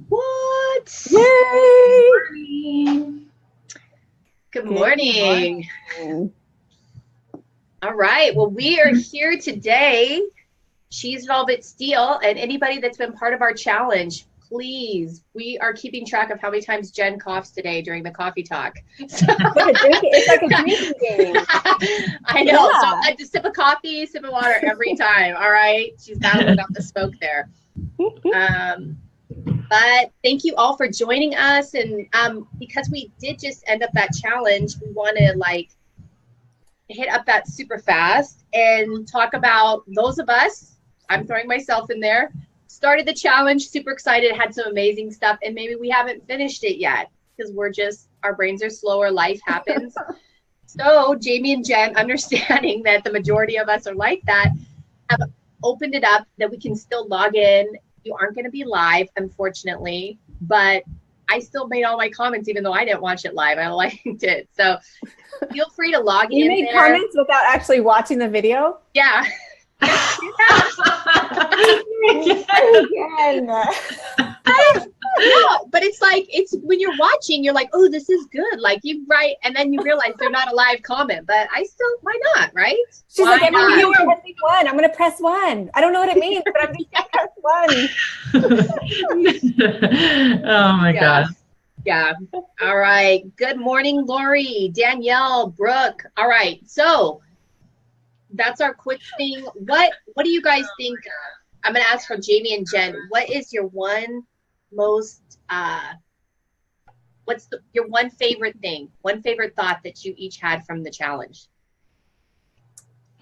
What? Yay! Good morning. All right. Well, we are here today, Cheese Velvet Steel, and anybody that's been part of our challenge, please, we are keeping track of how many times Jen coughs today during the coffee talk. So, It's like a drinking game. I know. Yeah. So I had to sip of coffee, sip of water every time. All right. She's battling out the smoke there. But thank you all for joining us. And because we did just end up that challenge, we want to hit up that super fast and talk about those of us, I'm throwing myself in there, started the challenge, super excited, had some amazing stuff, and maybe we haven't finished it yet because our brains are slower, life happens. So Jamie and Jen, understanding that the majority of us are like that, have opened it up that we can still log in. You aren't going to be live, unfortunately, but I still made all my comments, even though I didn't watch it live. I liked it. So feel free to log in. You made comments without actually watching the video? Yeah. No, but it's when you're watching, you're like, oh, this is good. Like you write, and then you realize they're not a live comment, but why not, right? She's like, I'm going to press one. I don't know what it means, but I'm just going to press one. Oh my God. Yeah. All right. Good morning, Lori, Danielle, Brooke. All right. So that's our quick thing. What do you guys think? I'm going to ask from Jamie and Jen. What is your one most, your one favorite thing, one favorite thought that you each had from the challenge?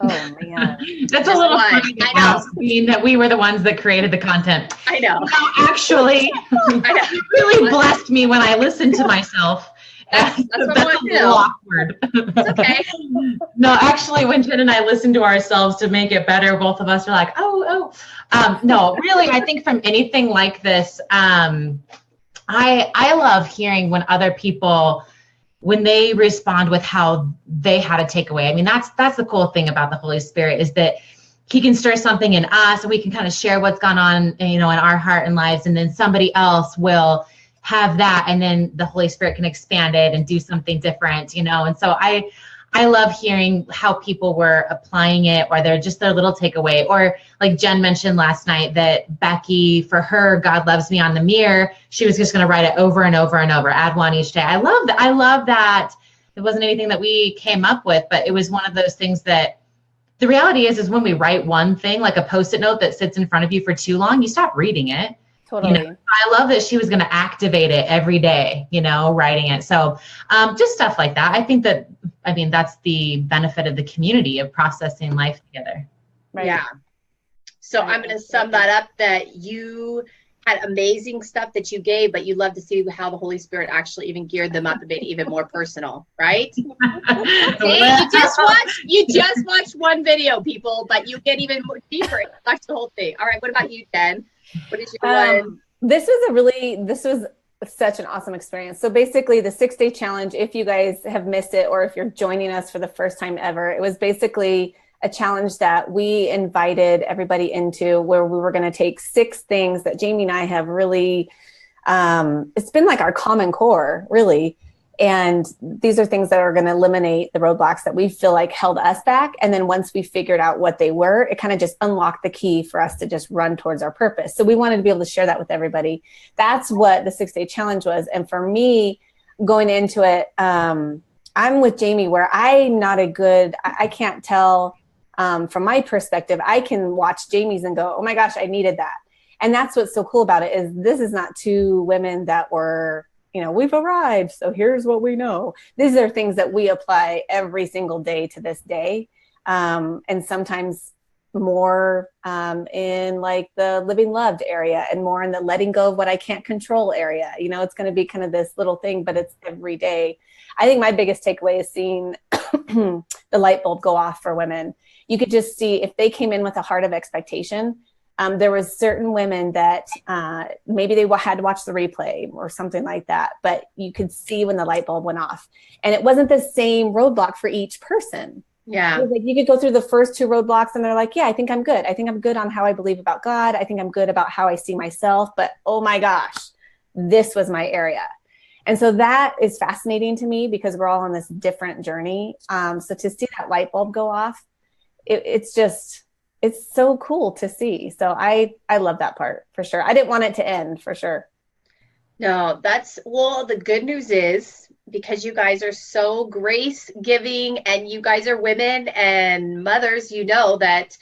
Oh man, that's a little funny. I know. Being that we were the ones that created the content. I know. No, actually, it really blessed me when I listened to myself. That's what I want to know. Awkward. It's okay. No, actually, when Jen and I listened to ourselves to make it better, both of us are like, no, really, I think from anything like this, I love hearing when other people, when they respond with how they had a takeaway. I mean, that's the cool thing about the Holy Spirit is that he can stir something in us and we can kind of share what's gone on, in our heart and lives. And then somebody else will have that. And then the Holy Spirit can expand it and do something different, And so I love hearing how people were applying it or their little takeaway. Or like Jen mentioned last night that Becky, for her, God loves me on the mirror, she was just going to write it over and over and over, add one each day. I love that. It wasn't anything that we came up with, but it was one of those things that the reality is when we write one thing, like a Post-it note that sits in front of you for too long, you stop reading it. Totally. I love that she was going to activate it every day, writing it. So just stuff like that. I think that's the benefit of the community of processing life together. Right. Yeah. So I'm going to sum that up that you had amazing stuff that you gave, but you love to see how the Holy Spirit actually even geared them up a bit even more personal, right? See, you just watched one video, people, but you get even more deeper. Watch the whole thing. All right. What about you, Jen? What is your one? This was such an awesome experience. So basically the 6-day challenge, if you guys have missed it, or if you're joining us for the first time ever, it was basically a challenge that we invited everybody into where we were going to take 6 things that Jamie and I have really, it's been like our common core, really. And these are things that are going to eliminate the roadblocks that we feel like held us back. And then once we figured out what they were, it kind of just unlocked the key for us to just run towards our purpose. So we wanted to be able to share that with everybody. That's what the 6-day challenge was. And for me, going into it, I'm with Jamie where I can't tell from my perspective. I can watch Jamie's and go, oh my gosh, I needed that. And that's what's so cool about it is this is not 2 women that were, we've arrived, so here's what we know. These are things that we apply every single day to this day. And sometimes more in like the living loved area and more in the letting go of what I can't control area. It's going to be kind of this little thing, but it's every day. I think my biggest takeaway is seeing the light bulb go off for women. You could just see if they came in with a heart of expectation. There was certain women that maybe they had to watch the replay or something like that, but you could see when the light bulb went off. And it wasn't the same roadblock for each person. Yeah. It was like you could go through the first 2 roadblocks and they're like, yeah, I think I'm good. I think I'm good on how I believe about God. I think I'm good about how I see myself. But oh my gosh, this was my area. And so that is fascinating to me because we're all on this different journey. So to see that light bulb go off, it's so cool to see. So I love that part for sure. I didn't want it to end for sure. No, the good news is because you guys are so grace giving and you guys are women and mothers, you know that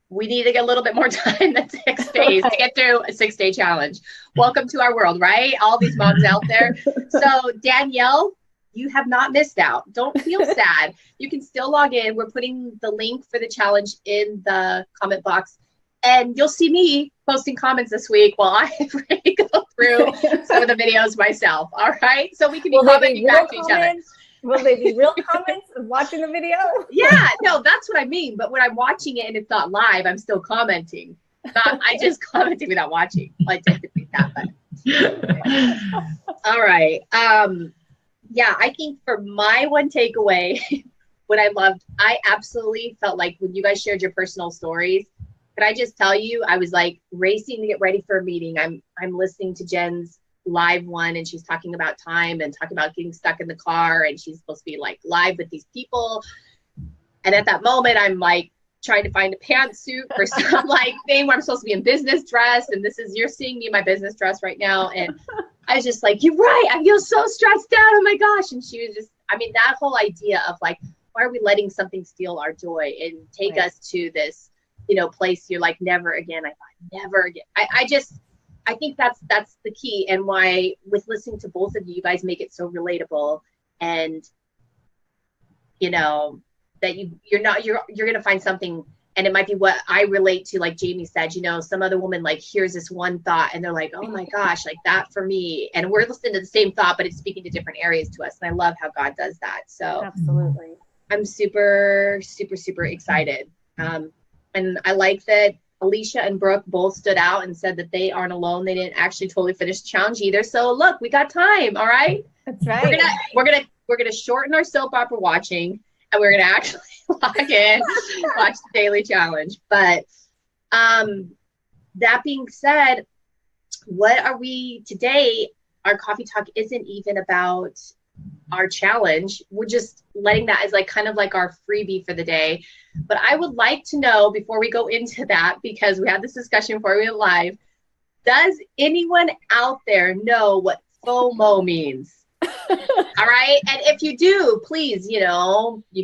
we need to get a little bit more time than 6 days to get through a 6-day challenge. Welcome to our world, right? All these moms out there. So Danielle, you have not missed out. Don't feel sad. You can still log in. We're putting the link for the challenge in the comment box. And you'll see me posting comments this week while I go through some of the videos myself. All right. So we can be commenting back to each other. Will they be real comments of watching the video? Yeah, no, that's what I mean. But when I'm watching it and it's not live, I'm still commenting. I just commented without watching. I didn't think that, but. All right. Yeah, I think for my one takeaway, what I loved, I absolutely felt like when you guys shared your personal stories, could I just tell you, I was like racing to get ready for a meeting. I'm listening to Jen's live one and she's talking about time and talking about getting stuck in the car and she's supposed to be like live with these people. And at that moment, I'm like trying to find a pantsuit for some like thing where I'm supposed to be in business dress. And you're seeing me in my business dress right now. And I was just like, you're right. I feel so stressed out. Oh my gosh. And she was just, that whole idea of like, why are we letting something steal our joy and take us to this, place you're like, never again. I thought, never again. I think that's the key and why with listening to both of you, you guys make it so relatable and, that you're going to find something and it might be what I relate to, like Jamie said, some other woman like hears this one thought and they're like, oh my gosh, like that for me. And we're listening to the same thought, but it's speaking to different areas to us. And I love how God does that. So absolutely. I'm super, super, super excited. And I like that Alicia and Brooke both stood out and said that they aren't alone. They didn't actually totally finish the challenge either. So look, we got time. All right. That's right. We're gonna shorten our soap opera watching, and we're gonna actually log in, watch the daily challenge. But that being said, what are we today? Our coffee talk isn't even about our challenge. We're just letting that as like kind of like our freebie for the day. But I would like to know before we go into that, because we had this discussion before we went live, does anyone out there know what FOMO means? All right. And if you do, please, you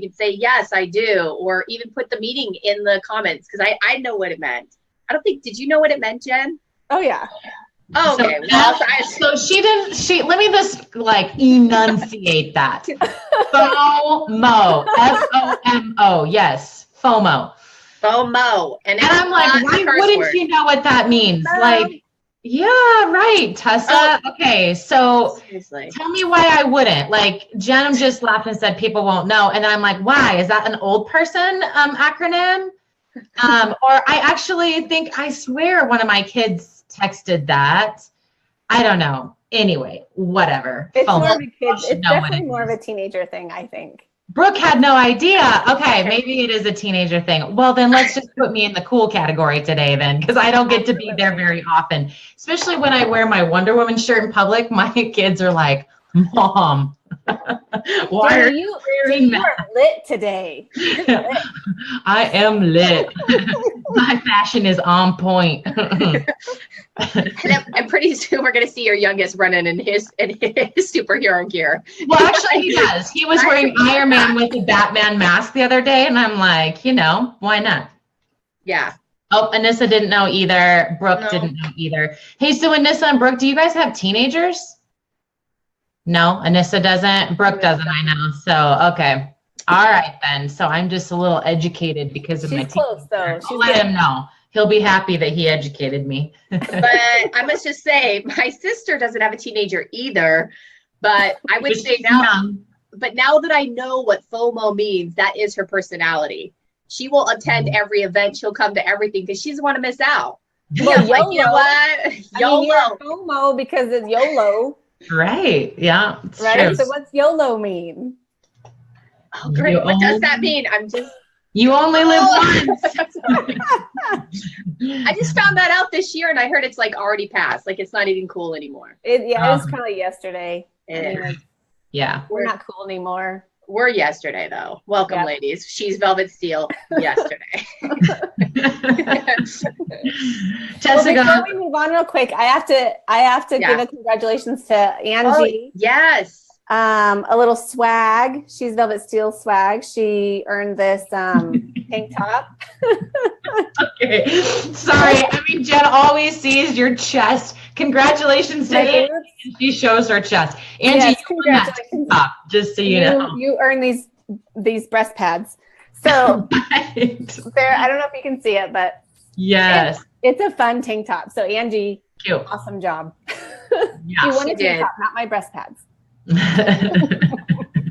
can say, yes, I do, or even put the meaning in the comments because I know what it meant. Did you know what it meant, Jen? Oh, yeah. Oh, okay. So she let me just like enunciate that. FOMO. FOMO. Yes. FOMO. FOMO. And I'm like, why wouldn't you know what that means? Like, yeah, right, Tessa. Okay, so seriously. Tell me why I wouldn't. Like, Jen just laughed and said people won't know. And then I'm like, why? Is that an old person acronym? Or I actually think, I swear one of my kids texted that. I don't know. Anyway, whatever. It's more of a kid. It's definitely more of a teenager thing, I think. Brooke had no idea. Okay, maybe it is a teenager thing. Well, then let's just put me in the cool category today then, because I don't get to be there very often. Especially when I wear my Wonder Woman shirt in public, my kids are like, Mom, why are you wearing that? You are lit today. I am lit. My fashion is on point. And pretty soon we're going to see your youngest running in his superhero gear. Well, actually, he does. He was wearing Iron Man with a Batman mask the other day, and I'm like, why not? Yeah. Oh, Anissa didn't know either. Brooke didn't know either. Hey, so Anissa and Brooke, do you guys have teenagers? No, Anissa doesn't. Brooke doesn't, I know. So, okay. All right, then. So I'm just a little educated because of my teacher. Close, though. I'll let him know. He'll be happy that he educated me. But I must just say, my sister doesn't have a teenager either. But I would say now, but now that I know what FOMO means, that is her personality. She will attend every event. She'll come to everything because she doesn't want to miss out. Well, YOLO. Like, you know what? YOLO. You're FOMO because it's YOLO. Right. Yeah. Right. True. So what's YOLO mean? Oh, great. What does that mean? You only live once. I just found that out this year, and I heard it's like already passed. Like it's not even cool anymore. It was probably yesterday. Yeah. We're not cool anymore. We're yesterday, though. Welcome, ladies. She's Velvet Steel yesterday. Jessica, before we move on real quick, I have to give a congratulations to Angie. Oh, yes. A little swag. She's Velvet Steel swag. She earned this tank top. Okay. Sorry. I mean, Jen always sees your chest. Congratulations to Angie. She shows her chest. Angie, yes, you earned that tank top, just so you know. You earned these breast pads. So there, I don't know if you can see it, but yes, it's a fun tank top. So Angie, cute. Awesome job. Yeah, you won a tank top, not my breast pads.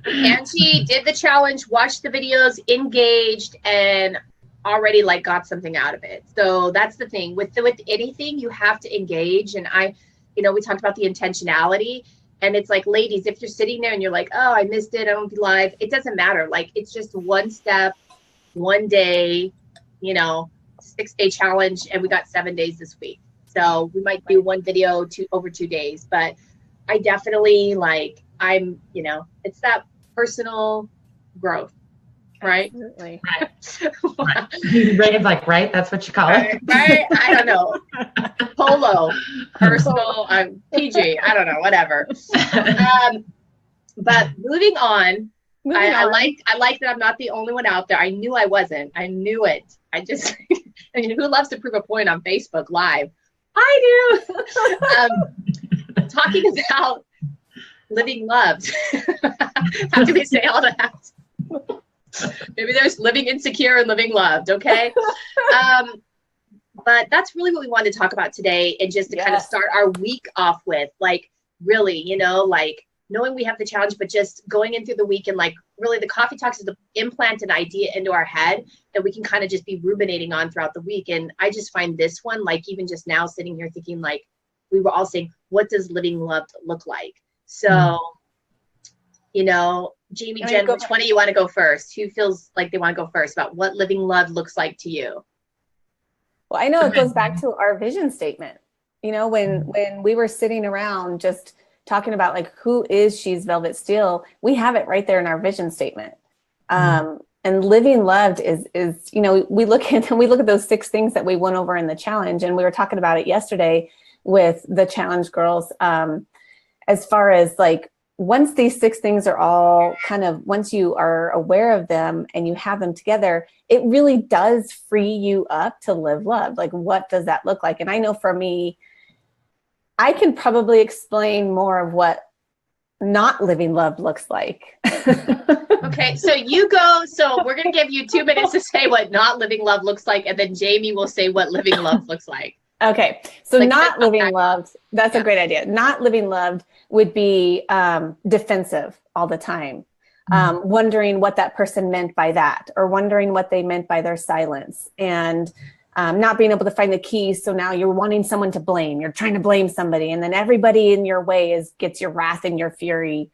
Angie did the challenge, watched the videos, engaged, and already like got something out of it. So that's the thing with anything, you have to engage. And we talked about the intentionality, and it's like, ladies, if you're sitting there and you're like, oh, I missed it, I won't be live, it doesn't matter. Like, it's just one step, one day, 6-day challenge, and we got 7 days this week. So we might do one video over 2 days, but I definitely it's that personal growth, right? Absolutely. Right. Reagan's like, right? That's what you call it? Right? I don't know. Polo, personal, PG, I don't know, whatever. But moving on, I like that I'm not the only one out there. I knew I wasn't. I knew it. Who loves to prove a point on Facebook Live? I do. Talking about living loved. How do we say all that? Maybe there's living insecure and living loved, okay? But that's really what we wanted to talk about today, and just to kind of start our week off with, really, knowing we have the challenge, but just going in through the week, and really the coffee talks is to implant an idea into our head that we can kind of just be ruminating on throughout the week. And I just find this one, even just now sitting here thinking, we were all saying, what does living loved look like? So, Jamie, Jen, which one of you want to go first? Who feels like they want to go first about what living love looks like to you? Well, I know it goes back to our vision statement. When we were sitting around just talking about who is She's Velvet Steel, we have it right there in our vision statement. And living loved is we look at those 6 things that we went over in the challenge, and we were talking about it yesterday with the challenge girls. As far as once these 6 things are all once you are aware of them and you have them together, it really does free you up to live love. What does that look like? And I know for me, I can probably explain more of what not living love looks like. Okay, so you go. So we're going to give you 2 minutes to say what not living love looks like, and then Jamie will say what living love looks like. Okay, so not living loved, that's a great idea. Not living loved would be defensive all the time, wondering what that person meant by that, or wondering what they meant by their silence, and not being able to find the keys. So now you're wanting someone to blame. You're trying to blame somebody, and then everybody in your way gets your wrath and your fury.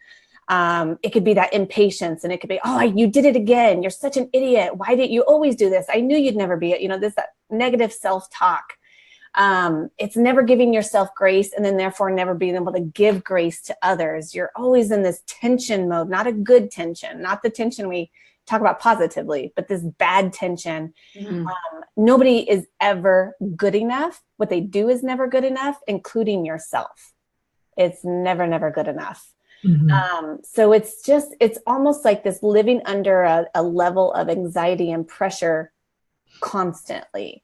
It could be that impatience, and it could be, oh, you did it again. You're such an idiot. Why did you always do this? I knew you'd never be it. That negative self-talk. It's never giving yourself grace, and then therefore never being able to give grace to others. You're always in this tension mode, not a good tension, not the tension we talk about positively, but this bad tension. Mm-hmm. Nobody is ever good enough. What they do is never good enough, including yourself. It's never, never good enough. Mm-hmm. So it's almost like this living under a level of anxiety and pressure constantly.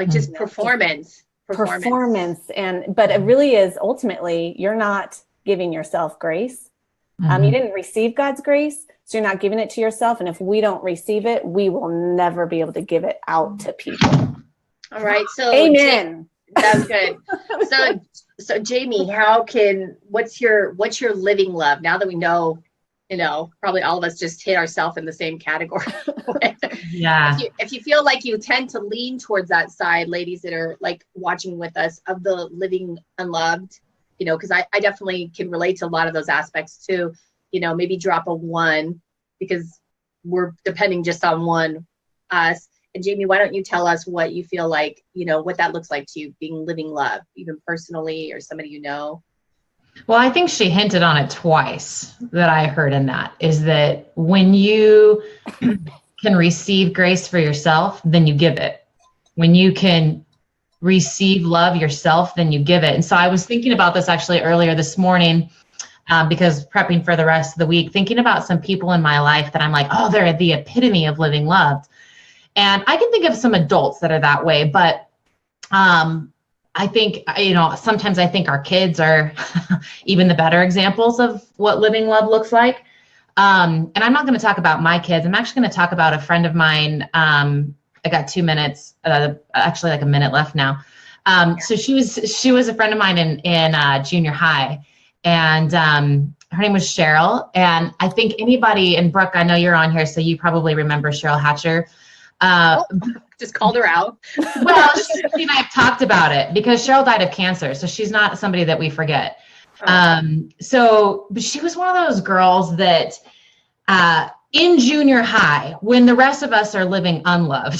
Just performance. But it really is, ultimately, you're not giving yourself grace. You didn't receive God's grace, so you're not giving it to yourself. And if we don't receive it, we will never be able to give it out to people. All right. So amen. That's good. So Jamie, what's your living love? Now that we know, probably all of us just hit ourselves in the same category. Yeah. If you feel like you tend to lean towards that side, ladies that are watching with us, of the living unloved, because I definitely can relate to a lot of those aspects too. Maybe drop a 1, because we're depending just on one us. And Jamie, why don't you tell us what you feel like, what that looks like to you, being living love, even personally or somebody you know? Well, I think she hinted on it twice that I heard in that, is that when you can receive grace for yourself, then you give it. When you can receive love yourself, then you give it. And so I was thinking about this actually earlier this morning, because prepping for the rest of the week, thinking about some people in my life that I'm like, oh, they're the epitome of living loved. And I can think of some adults that are that way, but I think, sometimes I think our kids are even the better examples of what living love looks like. And I'm not going to talk about my kids. I'm actually going to talk about a friend of mine. I got 2 minutes, actually like a minute left now. So she was a friend of mine in junior high, and her name was Cheryl. And I think anybody, and Brooke, I know you're on here, so you probably remember Cheryl Hatcher. Just called her out. Well, she and I have talked about it because Cheryl died of cancer, so she's not somebody that we forget. But she was one of those girls that in junior high, when the rest of us are living unloved,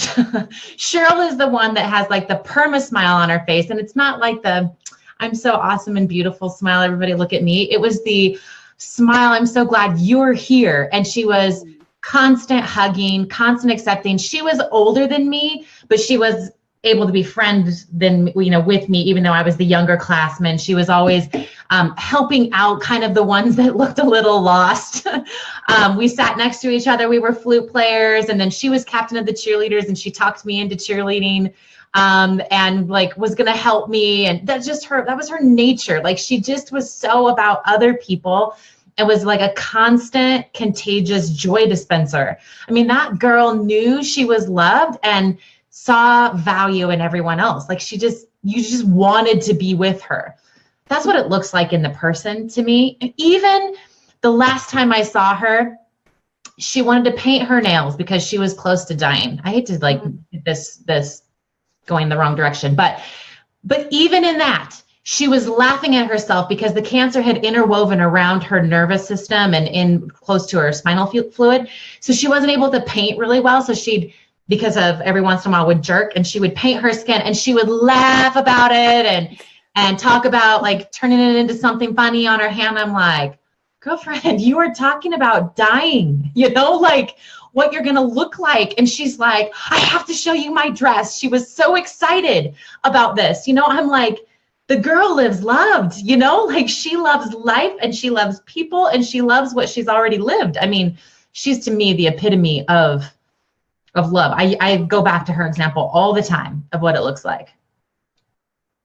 Cheryl is the one that has like the perma smile on her face. And it's not like the I'm so awesome and beautiful smile, everybody look at me. It was the smile, I'm so glad you're here. And she was constant hugging, constant accepting. She was older than me, but she was able to be friends with me, even though I was the younger classman. She was always helping out kind of the ones that looked a little lost. We sat next to each other. We were flute players. And then she was captain of the cheerleaders, and she talked me into cheerleading and like was going to help me. And that was her nature. Like she just was so about other people. It was like a constant, contagious joy dispenser. I mean, that girl knew she was loved and saw value in everyone else. Like you just wanted to be with her. That's what it looks like in the person to me. And even the last time I saw her, she wanted to paint her nails because she was close to dying. I hate to like this going the wrong direction, but even in that, she was laughing at herself because the cancer had interwoven around her nervous system and in close to her spinal fluid. So she wasn't able to paint really well. So because of every once in a while would jerk, and she would paint her skin, and she would laugh about it and talk about like turning it into something funny on her hand. I'm like, girlfriend, you are talking about dying, like what you're going to look like. And she's like, I have to show you my dress. She was so excited about this. I'm like, the girl lives loved, like she loves life and she loves people and she loves what she's already lived. I mean, she's to me the epitome of love. I go back to her example all the time of what it looks like.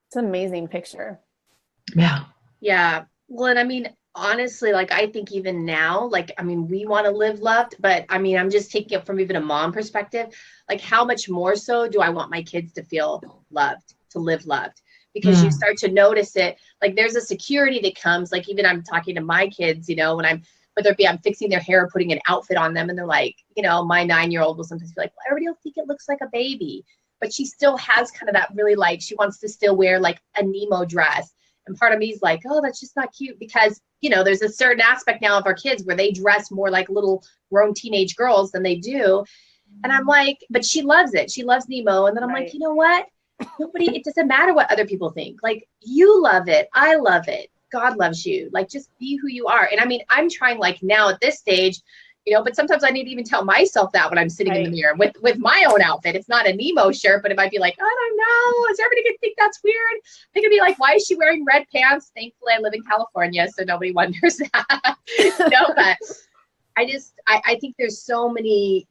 It's an amazing picture. Yeah. Yeah. Well, and I mean, honestly, like I think even now, like, I mean, we want to live loved, but I mean, I'm just taking it from even a mom perspective. Like how much more so do I want my kids to feel loved, to live loved? Because you start to notice it. Like there's a security that comes, like even I'm talking to my kids, when whether it be I'm fixing their hair or putting an outfit on them, and they're like, my 9-year-old will sometimes be like, well, everybody will think it looks like a baby, but she still has kind of that really like, she wants to still wear like a Nemo dress. And part of me is like, oh, that's just not cute, because, there's a certain aspect now of our kids where they dress more like little grown teenage girls than they do. And I'm like, but she loves it. She loves Nemo. And then I'm like, you know what? It doesn't matter what other people think. Like you love it. I love it. God loves you. Like just be who you are. And I mean, I'm trying like now at this stage, but sometimes I need to even tell myself that when I'm sitting in the mirror with my own outfit. It's not a Nemo shirt, but it might be like, I don't know. Is everybody gonna think that's weird? They could be like, why is she wearing red pants? Thankfully, I live in California, so nobody wonders that. But I think there's so many,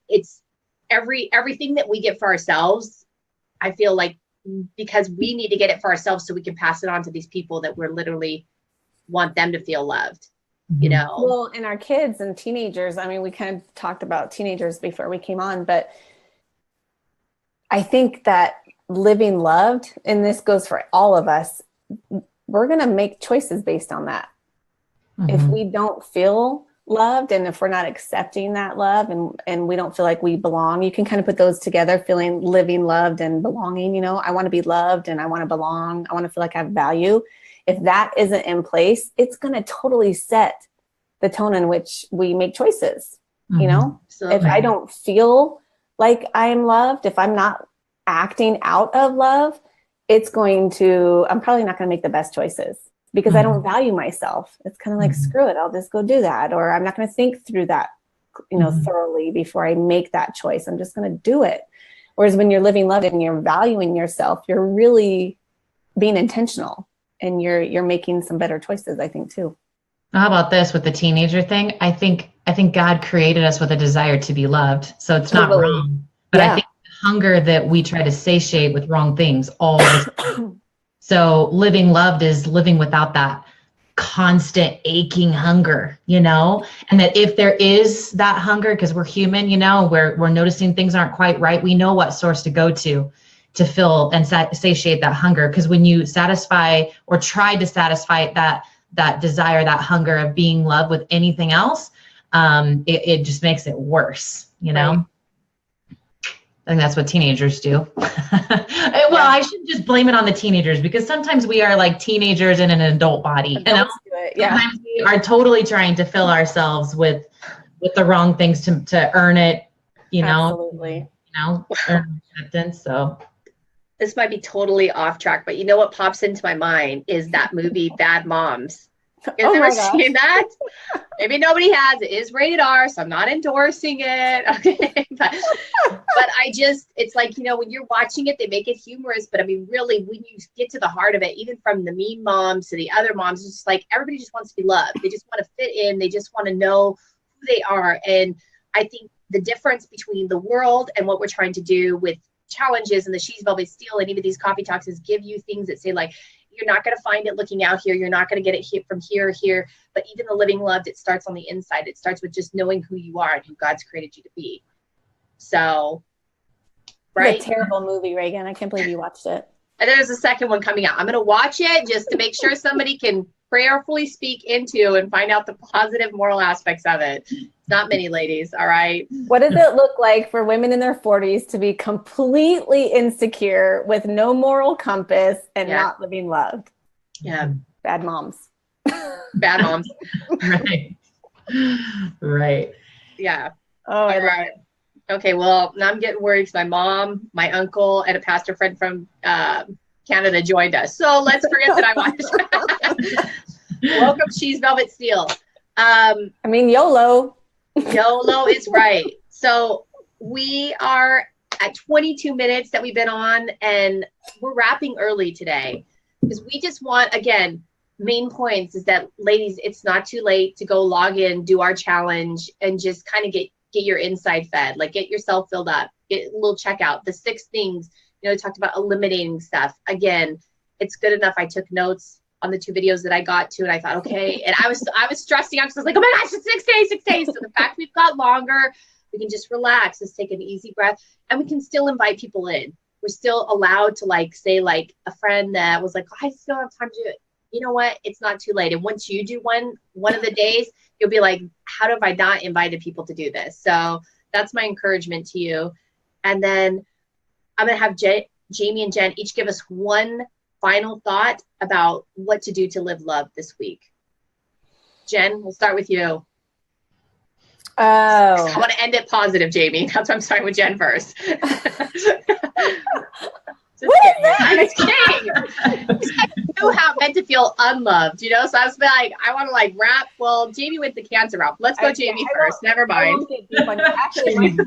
it's everything that we get for ourselves. I feel like because we need to get it for ourselves so we can pass it on to these people that we're literally want them to feel loved, Well, and our kids and teenagers, I mean, we kind of talked about teenagers before we came on, but I think that living loved, and this goes for all of us, we're going to make choices based on that. Mm-hmm. If we don't feel loved, and if we're not accepting that love, and we don't feel like we belong, you can kind of put those together, feeling living loved and belonging. I want to be loved and I want to belong. I want to feel like I have value. If that isn't in place, it's going to totally set the tone in which we make choices. you know, if I don't feel like I'm loved, if I'm not acting out of love, I'm probably not going to make the best choices because I don't value myself. It's kind of like, screw it, I'll just go do that. Or I'm not going to think through that, you know, thoroughly before I make that choice. I'm just going to do it. Whereas when you're living love and you're valuing yourself, you're really being intentional and you're making some better choices, I think, too. How about this with the teenager thing? I think God created us with a desire to be loved. So it's not wrong. But I think the hunger that we try to satiate with wrong things all the time. So living loved is living without that constant aching hunger, you know, and that if there is that hunger, because we're human, you know, we're noticing things aren't quite right, we know what source to go to fill and satiate that hunger. Because when you satisfy or try to satisfy that desire, that hunger of being loved with anything else, it just makes it worse, you know? Right. I think that's what teenagers do. Well, I shouldn't just blame it on the teenagers because sometimes we are like teenagers in an adult body. Adults do it, yeah. Sometimes we are totally trying to fill ourselves with the wrong things to earn it, you know? Absolutely. You know, earn acceptance, so. This might be totally off track, but you know what pops into my mind is that movie Bad Moms. You guys ever seen that? Maybe nobody has. It is rated R, so I'm not endorsing it. Okay, but it's like, you know, when you're watching it, they make it humorous, but I mean, really, when you get to the heart of it, even from the mean moms to the other moms, it's just like everybody just wants to be loved. They just want to fit in. They just want to know who they are. And I think the difference between the world and what we're trying to do with challenges and the She's Velvet Steel and even these coffee talks is give you things that say like, you're not going to find it looking out here. You're not going to get it from here. But even the living loved, it starts on the inside. It starts with just knowing who you are and who God's created you to be. So, right? It's a terrible movie, Reagan. I can't believe you watched it. And there's a second one coming out. I'm going to watch it just to make sure somebody can prayerfully speak into and find out the positive moral aspects of it. It's not many, ladies. All right. What does it look like for women in their 40s to be completely insecure with no moral compass and not living loved? Yeah. Bad moms. Bad moms. Right. Right. Yeah. Oh, all right. Okay. Well, now I'm getting worried because my mom, my uncle, and a pastor friend from Canada joined us. So let's forget that I watched. Welcome, She's Velvet Steel. I mean, YOLO. YOLO is right. So we are at 22 minutes that we've been on, and we're wrapping early today because we just want, again, main points is that, ladies, it's not too late to go log in, do our challenge, and just kind of get your inside fed, like get yourself filled up, get a little checkout. The 6 things, you know, talked about eliminating stuff. Again, it's good enough. I took notes on the 2 videos that I got to, and I thought, okay. And I was stressing out because I was like, oh my gosh, it's 6 days. So the fact we've got longer, we can just relax, just take an easy breath, and we can still invite people in. We're still allowed to like say like a friend that was like, oh, I still don't have time to do it. You know what? It's not too late. And once you do one of the days, you'll be like, how have I not invited people to do this? So that's my encouragement to you. And then I'm going to have Jamie and Jen each give us one final thought about what to do to live love this week. Jen, we'll start with you. Oh. I want to end it positive, Jamie. That's why I'm starting with Jen first. I'm just kidding. I knew how it meant to feel unloved, you know? So I was like, I want to like rap. Well, Jamie went the cancer route. Let's go Jamie first. Never mind. Actually,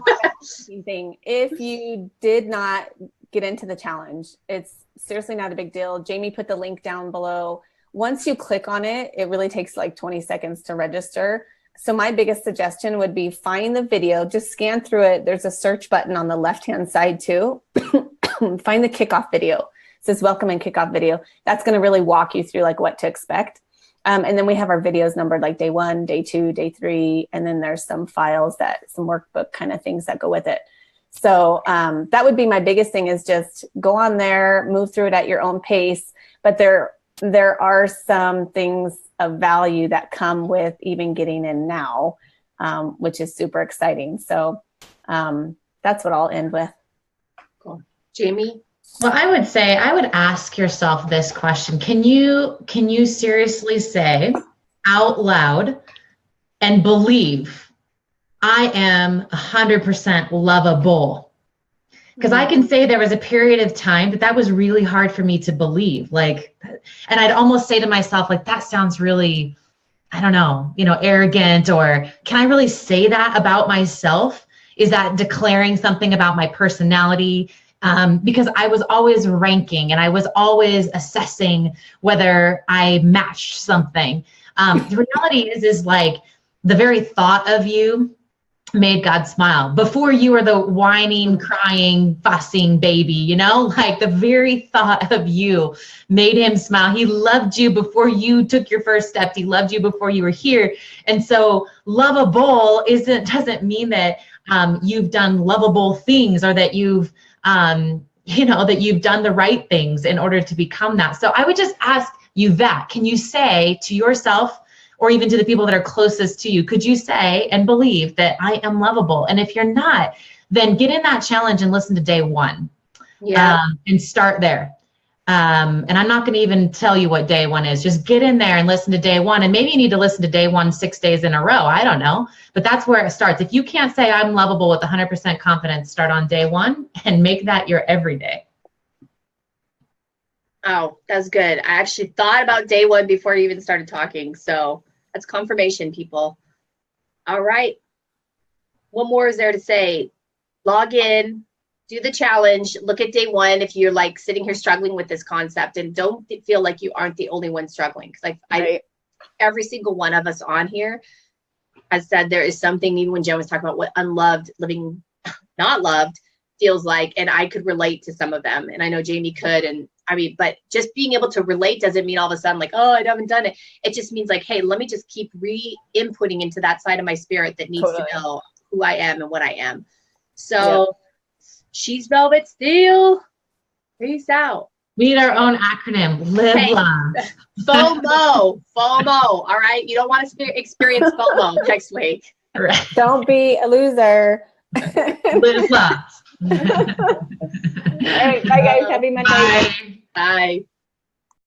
thing. If you did not get into the challenge, it's seriously not a big deal. Jamie put the link down below. Once you click on it, it really takes like 20 seconds to register. So my biggest suggestion would be find the video, just scan through it. There's a search button on the left-hand side too. Find the kickoff video. It says welcome and kickoff video. That's going to really walk you through like what to expect. And then we have our videos numbered like day 1, day 2, day 3. And then there's some files some workbook kind of things that go with it. So that would be my biggest thing is just go on there, move through it at your own pace. But there are some things of value that come with even getting in now, which is super exciting. So that's what I'll end with. Cool. Jamie? Well, I would ask yourself this question. Can you seriously say out loud and believe I am 100% lovable. Because I can say there was a period of time that was really hard for me to believe. Like, and I'd almost say to myself, like, that sounds really, I don't know, arrogant, or can I really say that about myself? Is that declaring something about my personality? Because I was always ranking and I was always assessing whether I matched something. The reality is like the very thought of you made God smile. Before you were the whining, crying, fussing baby, like the very thought of you made him smile. He loved you before you took your first step. He loved you before you were here. And so lovable doesn't mean that you've done lovable things, or that you've that you've done the right things in order to become that. So I would just ask you that. Can you say to yourself, or even to the people that are closest to you, could you say and believe that I am lovable? And if you're not, then get in that challenge and listen to day one. Yeah. And start there. And I'm not going to even tell you what day one is. Just get in there and listen to day one. And maybe you need to listen to day one 6 days in a row. I don't know. But that's where it starts. If you can't say I'm lovable with 100% confidence, start on day one and make that your everyday. Oh, that's good. I actually thought about day one before you even started talking. So that's confirmation, people. All right. What more is there to say? Log in, do the challenge, look at day one if you're like sitting here struggling with this concept, and don't feel like you aren't the only one struggling. Because every single one of us on here has said there is something, even when Jen was talking about what unloved, living not loved feels like, and I could relate to some of them. And I know Jamie could, and but just being able to relate doesn't mean all of a sudden like, oh, I haven't done it. It just means like, hey, let me just keep re-inputting into that side of my spirit that needs to know who I am and what I am. So she's Velvet Steel. Peace out. We need our own acronym. Live love. FOMO. All right. You don't want to experience FOMO next week. Right. Don't be a loser. Live love. All right. Bye, guys. Happy Monday. Bye. Bye.